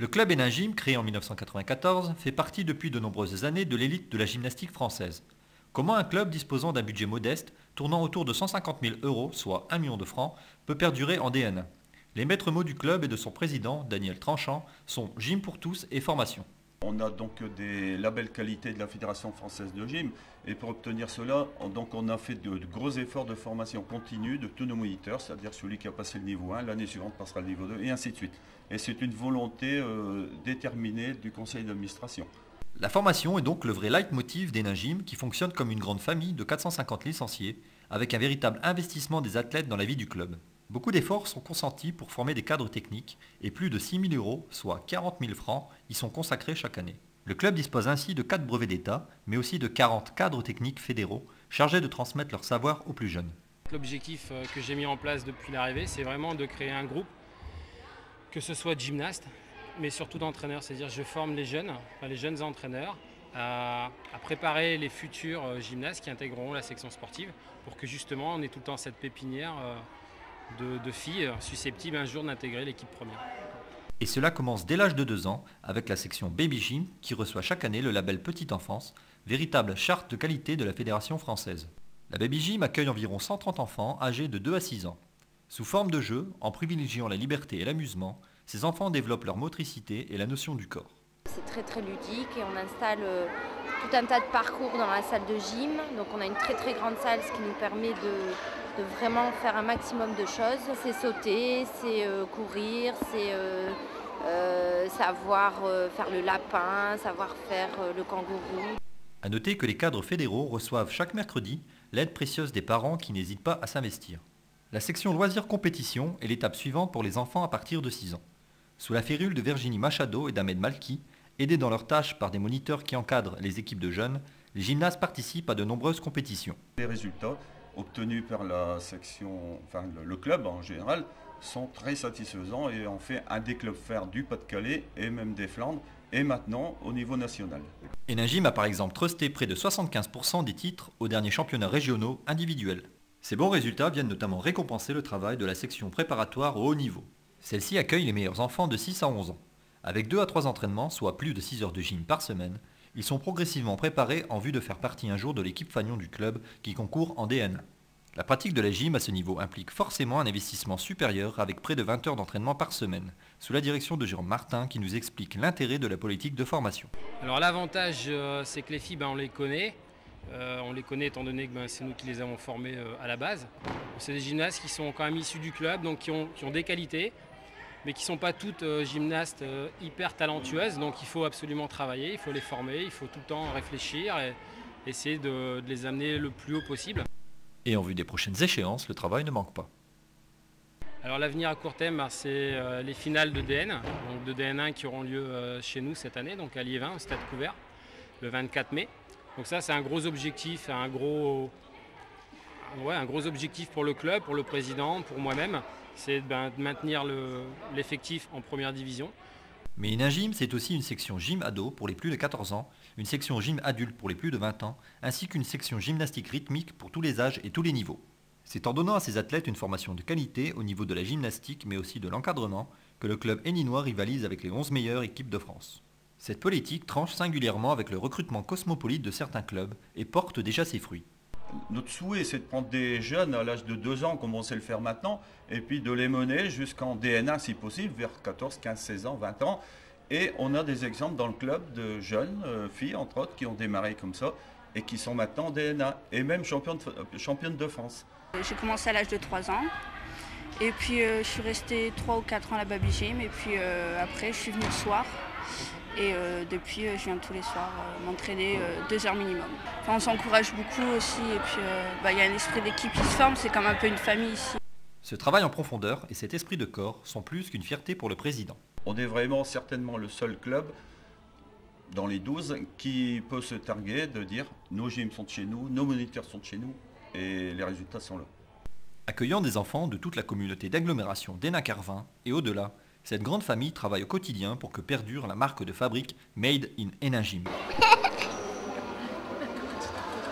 Le club Hénin Gym, créé en 1994, fait partie depuis de nombreuses années de l'élite de la gymnastique française. Comment un club disposant d'un budget modeste, tournant autour de 150 000 euros, soit 1 million de francs, peut perdurer en DN1? Les maîtres mots du club et de son président, Daniel Tranchant, sont Gym pour tous et formation. On a donc des labels qualité de la Fédération française de gym et pour obtenir cela, on a fait de gros efforts de formation continue de tous nos moniteurs, c'est-à-dire celui qui a passé le niveau 1, l'année suivante passera le niveau 2 et ainsi de suite. Et c'est une volonté déterminée du conseil d'administration. La formation est donc le vrai leitmotiv d'Hénin Gym qui fonctionne comme une grande famille de 450 licenciés avec un véritable investissement des athlètes dans la vie du club. Beaucoup d'efforts sont consentis pour former des cadres techniques et plus de 6 000 euros, soit 40 000 francs, y sont consacrés chaque année. Le club dispose ainsi de 4 brevets d'État, mais aussi de 40 cadres techniques fédéraux chargés de transmettre leur savoir aux plus jeunes. L'objectif que j'ai mis en place depuis l'arrivée, c'est vraiment de créer un groupe, que ce soit de gymnastes, mais surtout d'entraîneurs. C'est-à-dire que je forme les jeunes entraîneurs, à préparer les futurs gymnastes qui intégreront la section sportive pour que justement on ait tout le temps cette pépinière de filles susceptibles un jour d'intégrer l'équipe première. Et cela commence dès l'âge de 2 ans avec la section Baby Gym qui reçoit chaque année le label Petite Enfance, véritable charte de qualité de la Fédération française. La Baby Gym accueille environ 130 enfants âgés de 2 à 6 ans. Sous forme de jeu, en privilégiant la liberté et l'amusement, ces enfants développent leur motricité et la notion du corps. C'est très ludique et on installe tout un tas de parcours dans la salle de gym. Donc on a une très grande salle, ce qui nous permet de vraiment faire un maximum de choses. C'est sauter, c'est courir, c'est savoir faire le lapin, savoir faire le kangourou. A noter que les cadres fédéraux reçoivent chaque mercredi l'aide précieuse des parents qui n'hésitent pas à s'investir. La section loisirs compétition est l'étape suivante pour les enfants à partir de 6 ans. Sous la férule de Virginie Machado et d'Ahmed Malki, aidés dans leurs tâches par des moniteurs qui encadrent les équipes de jeunes, les gymnastes participent à de nombreuses compétitions. Les résultats obtenus par la section, le club en général, sont très satisfaisants et on fait un des clubs phares du Pas-de-Calais et même des Flandres et maintenant au niveau national. Hénin Gym a par exemple trusté près de 75% des titres aux derniers championnats régionaux individuels. Ces bons résultats viennent notamment récompenser le travail de la section préparatoire au haut niveau. Celle-ci accueille les meilleurs enfants de 6 à 11 ans. Avec 2 à 3 entraînements, soit plus de 6 heures de gym par semaine, ils sont progressivement préparés en vue de faire partie un jour de l'équipe fanion du club qui concourt en DN1. La pratique de la gym à ce niveau implique forcément un investissement supérieur avec près de 20 heures d'entraînement par semaine, sous la direction de Jérôme Martin qui nous explique l'intérêt de la politique de formation. Alors l'avantage, c'est que les filles, on les connaît. On les connaît étant donné que c'est nous qui les avons formées à la base. C'est des gymnastes qui sont quand même issus du club, donc qui ont des qualités, mais qui ne sont pas toutes gymnastes hyper talentueuses. Donc il faut absolument travailler, il faut les former, il faut tout le temps réfléchir et essayer de les amener le plus haut possible. Et en vue des prochaines échéances, le travail ne manque pas. Alors l'avenir à court terme, c'est les finales de DN, donc de DN1 qui auront lieu chez nous cette année, donc à Liévin, au stade couvert, le 24 mai. Donc ça, c'est un gros objectif, un gros objectif pour le club, pour le président, pour moi-même, c'est de maintenir l'effectif en première division. Mais Hénin Gym, c'est aussi une section gym ado pour les plus de 14 ans, une section gym adulte pour les plus de 20 ans, ainsi qu'une section gymnastique rythmique pour tous les âges et tous les niveaux. C'est en donnant à ces athlètes une formation de qualité au niveau de la gymnastique, mais aussi de l'encadrement, que le club héninois rivalise avec les 11 meilleures équipes de France. Cette politique tranche singulièrement avec le recrutement cosmopolite de certains clubs et porte déjà ses fruits. Notre souhait, c'est de prendre des jeunes à l'âge de 2 ans, comme on sait le faire maintenant, et puis de les mener jusqu'en DN1 si possible, vers 14, 15, 16 ans, 20 ans. Et on a des exemples dans le club de jeunes filles, entre autres, qui ont démarré comme ça et qui sont maintenant en DN1 et même championnes de France. J'ai commencé à l'âge de 3 ans. Et puis je suis restée 3 ou 4 ans à la Baby Gym et puis après je suis venue le soir. Et depuis, je viens tous les soirs m'entraîner 2 heures minimum. Enfin, on s'encourage beaucoup aussi et puis il y a un esprit d'équipe qui se forme, c'est comme un peu une famille ici. Ce travail en profondeur et cet esprit de corps sont plus qu'une fierté pour le président. On est vraiment certainement le seul club dans les 12 qui peut se targuer de dire nos gyms sont de chez nous, nos moniteurs sont de chez nous et les résultats sont là. Accueillant des enfants de toute la communauté d'agglomération d'Hénin-Carvin et au-delà, cette grande famille travaille au quotidien pour que perdure la marque de fabrique Made in Hénin Gym.